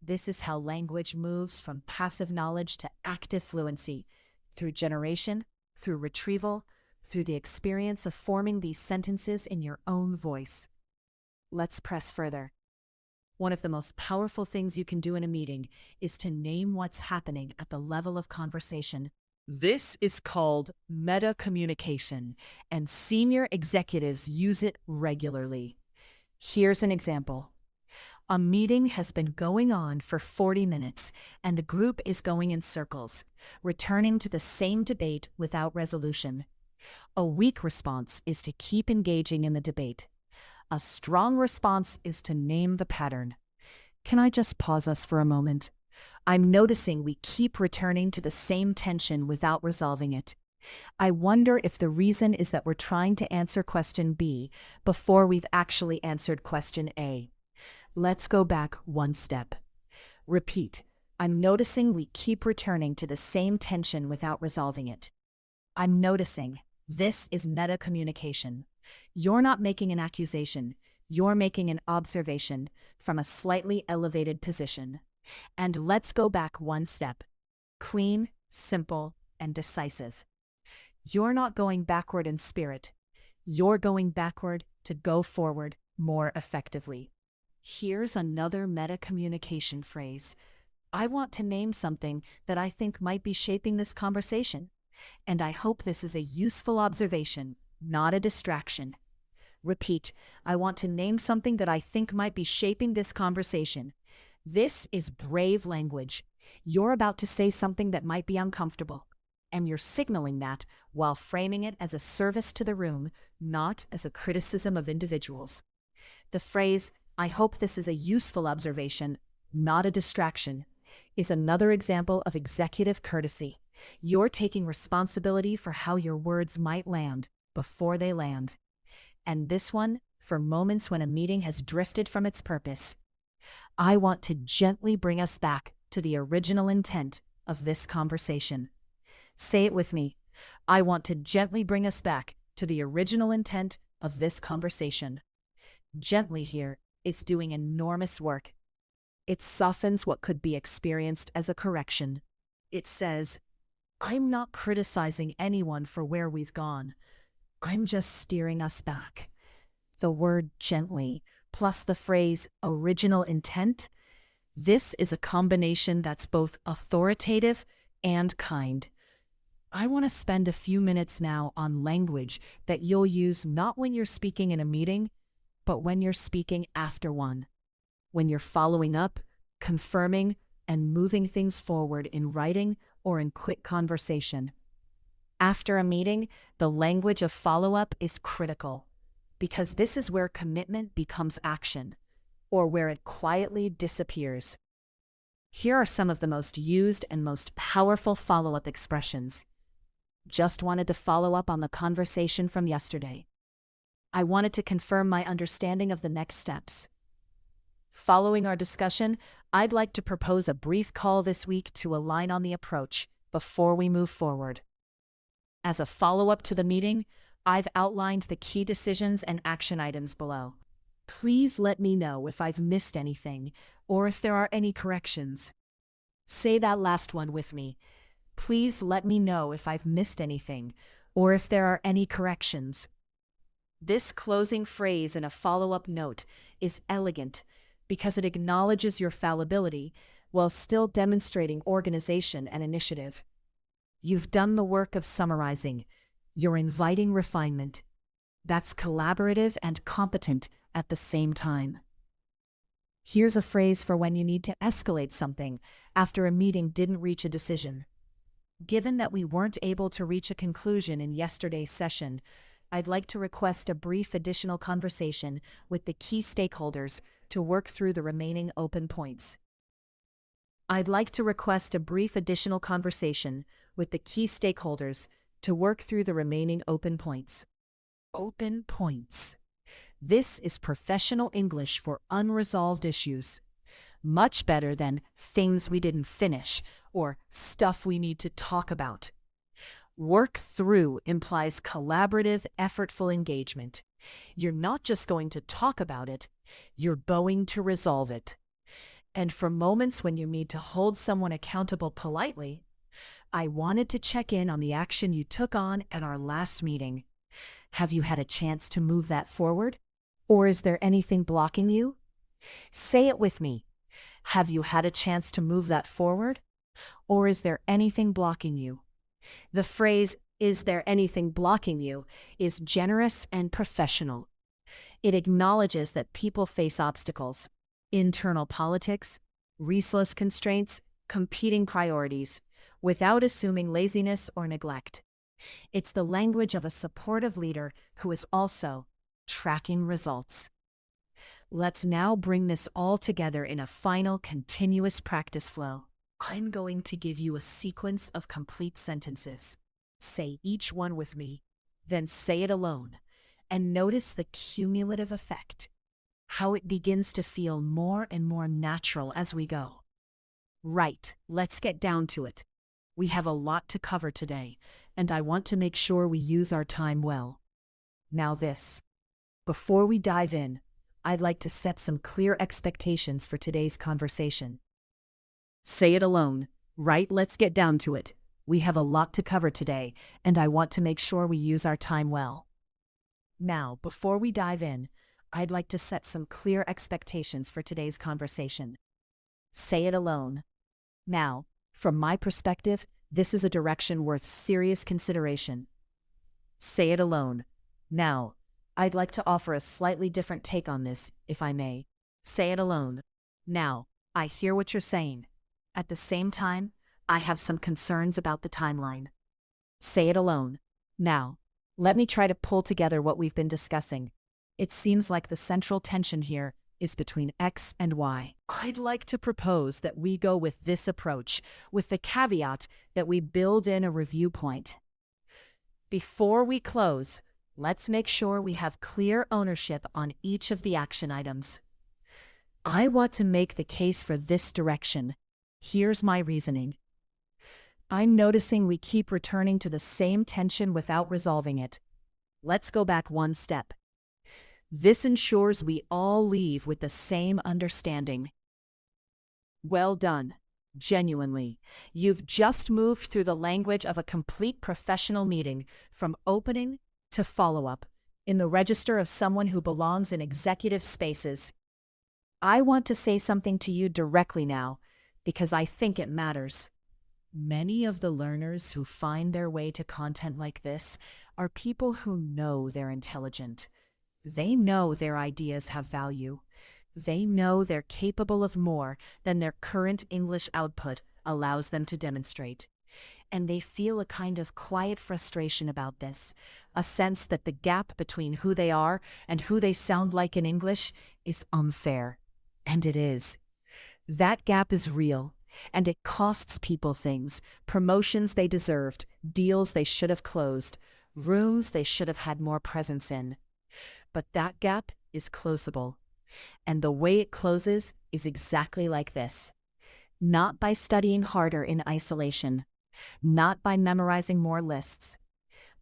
This is how language moves from passive knowledge to active fluency, through generation, through retrieval, through the experience of forming these sentences in your own voice. Let's press further. One of the most powerful things you can do in a meeting is to name what's happening at the level of conversation. This is called meta-communication, and senior executives use it regularly. Here's an example. A meeting has been going on for 40 minutes, and the group is going in circles, returning to the same debate without resolution. A weak response is to keep engaging in the debate. A strong response is to name the pattern. Can I just pause us for a moment? I'm noticing we keep returning to the same tension without resolving it. I wonder if the reason is that we're trying to answer question B before we've actually answered question A. Let's go back one step. Repeat. I'm noticing we keep returning to the same tension without resolving it. I'm noticing. This is meta communication. You're not making an accusation. You're making an observation from a slightly elevated position. And let's go back one step. Clean, simple, and decisive. You're not going backward in spirit. You're going backward to go forward more effectively. Here's another meta communication phrase. I want to name something that I think might be shaping this conversation, and I hope this is a useful observation, not a distraction. Repeat, I want to name something that I think might be shaping this conversation. This is brave language. You're about to say something that might be uncomfortable, and you're signaling that while framing it as a service to the room, not as a criticism of individuals. The phrase, I hope this is a useful observation, not a distraction, is another example of executive courtesy. You're taking responsibility for how your words might land before they land. And this one, for moments when a meeting has drifted from its purpose. I want to gently bring us back to the original intent of this conversation. Say it with me. I want to gently bring us back to the original intent of this conversation. Gently here is doing enormous work. It softens what could be experienced as a correction. It says, I'm not criticizing anyone for where we've gone. I'm just steering us back. The word gently plus the phrase original intent, this is a combination that's both authoritative and kind. I want to spend a few minutes now on language that you'll use not when you're speaking in a meeting, but when you're speaking after one. When you're following up, confirming, and moving things forward in writing or in quick conversation. After a meeting, the language of follow-up is critical, because this is where commitment becomes action, or where it quietly disappears. Here are some of the most used and most powerful follow-up expressions. Just wanted to follow up on the conversation from yesterday. I wanted to confirm my understanding of the next steps. Following our discussion, I'd like to propose a brief call this week to align on the approach before we move forward. As a follow-up to the meeting, I've outlined the key decisions and action items below. Please let me know if I've missed anything or if there are any corrections. Say that last one with me. Please let me know if I've missed anything or if there are any corrections. This closing phrase in a follow-up note is elegant because it acknowledges your fallibility while still demonstrating organization and initiative. You've done the work of summarizing. You're inviting refinement. That's collaborative and competent at the same time. Here's a phrase for when you need to escalate something after a meeting didn't reach a decision. Given that we weren't able to reach a conclusion in yesterday's session, I'd like to request a brief additional conversation with the key stakeholders to work through the remaining open points. I'd like to request a brief additional conversation with the key stakeholders to work through the remaining open points. Open points. This is professional English for unresolved issues. Much better than things we didn't finish or stuff we need to talk about. Work through implies collaborative, effortful engagement. You're not just going to talk about it, you're going to resolve it. And for moments when you need to hold someone accountable politely, I wanted to check in on the action you took on at our last meeting. Have you had a chance to move that forward? Or is there anything blocking you? Say it with me. Have you had a chance to move that forward? Or is there anything blocking you? The phrase, is there anything blocking you, is generous and professional. It acknowledges that people face obstacles, internal politics, resource constraints, competing priorities, without assuming laziness or neglect. It's the language of a supportive leader who is also tracking results. Let's now bring this all together in a final continuous practice flow. I'm going to give you a sequence of complete sentences. Say each one with me, then say it alone, and notice the cumulative effect, how it begins to feel more and more natural as we go. Right, let's get down to it. We have a lot to cover today, and I want to make sure we use our time well. Now this. Before we dive in, I'd like to set some clear expectations for today's conversation. Say it alone. Right, let's get down to it. We have a lot to cover today, and I want to make sure we use our time well. Now, before we dive in, I'd like to set some clear expectations for today's conversation. Say it alone. Now, from my perspective, this is a direction worth serious consideration. Say it alone. Now, I'd like to offer a slightly different take on this, if I may. Say it alone. Now, I hear what you're saying. At the same time, I have some concerns about the timeline. Say it alone. Now, let me try to pull together what we've been discussing. It seems like the central tension here is between X and Y. I'd like to propose that we go with this approach, with the caveat that we build in a review point. Before we close, let's make sure we have clear ownership on each of the action items. I want to make the case for this direction. Here's my reasoning. I'm noticing we keep returning to the same tension without resolving it. Let's go back one step. This ensures we all leave with the same understanding. Well done. Genuinely. You've just moved through the language of a complete professional meeting, from opening to follow-up, in the register of someone who belongs in executive spaces. I want to say something to you directly now, because I think it matters. Many of the learners who find their way to content like this are people who know they're intelligent. They know their ideas have value. They know they're capable of more than their current English output allows them to demonstrate. And they feel a kind of quiet frustration about this, a sense that the gap between who they are and who they sound like in English is unfair. And it is. That gap is real, and it costs people things, promotions they deserved, deals they should have closed, rooms they should have had more presence in. But that gap is closable, and the way it closes is exactly like this. Not by studying harder in isolation, not by memorizing more lists,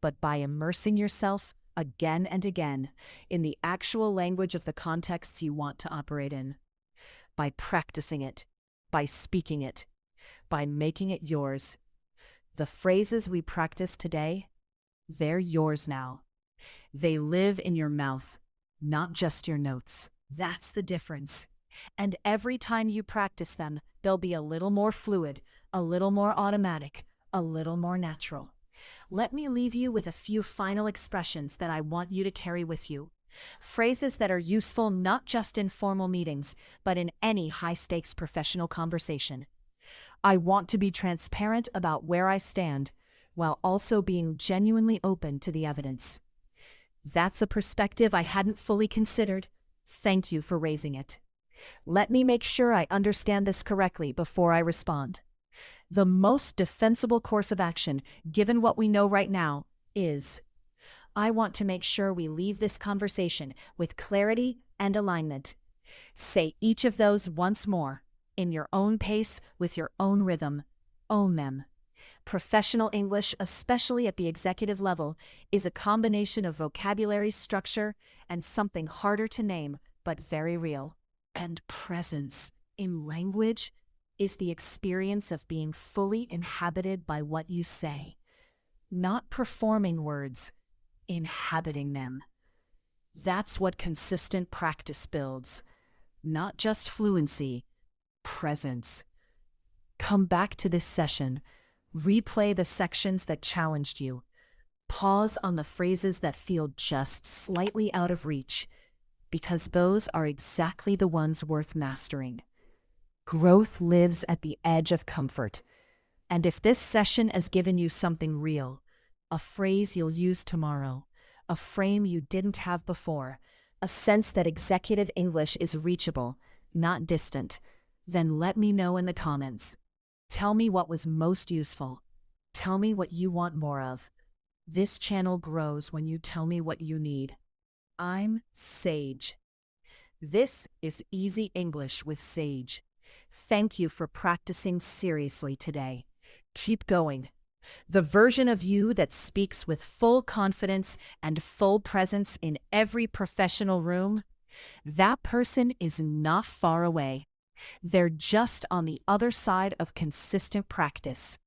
but by immersing yourself again and again in the actual language of the contexts you want to operate in. By practicing it, by speaking it, by making it yours. The phrases we practice today, they're yours now. They live in your mouth, not just your notes. That's the difference. And every time you practice them, they'll be a little more fluid, a little more automatic, a little more natural. Let me leave you with a few final expressions that I want you to carry with you. Phrases that are useful not just in formal meetings, but in any high-stakes professional conversation. I want to be transparent about where I stand, while also being genuinely open to the evidence. That's a perspective I hadn't fully considered. Thank you for raising it. Let me make sure I understand this correctly before I respond. The most defensible course of action, given what we know right now, is I want to make sure we leave this conversation with clarity and alignment. Say each of those once more, in your own pace, with your own rhythm. Own them. Professional English, especially at the executive level, is a combination of vocabulary structure and something harder to name, but very real. And presence in language is the experience of being fully inhabited by what you say. Not performing words, inhabiting them. That's what consistent practice builds. Not just fluency, presence. Come back to this session. Replay the sections that challenged you. Pause on the phrases that feel just slightly out of reach, because those are exactly the ones worth mastering. Growth lives at the edge of comfort. And if this session has given you something real, a phrase you'll use tomorrow, a frame you didn't have before, a a sense that executive English is reachable, not distant, then let me know in the comments. Tell me what was most useful. Tell me what you want more of. This channel grows when you tell me what you need. I'm Sage. This is Easy English with Sage. Thank you for practicing seriously today. Keep going. The version of you that speaks with full confidence and full presence in every professional room, that person is not far away. They're just on the other side of consistent practice.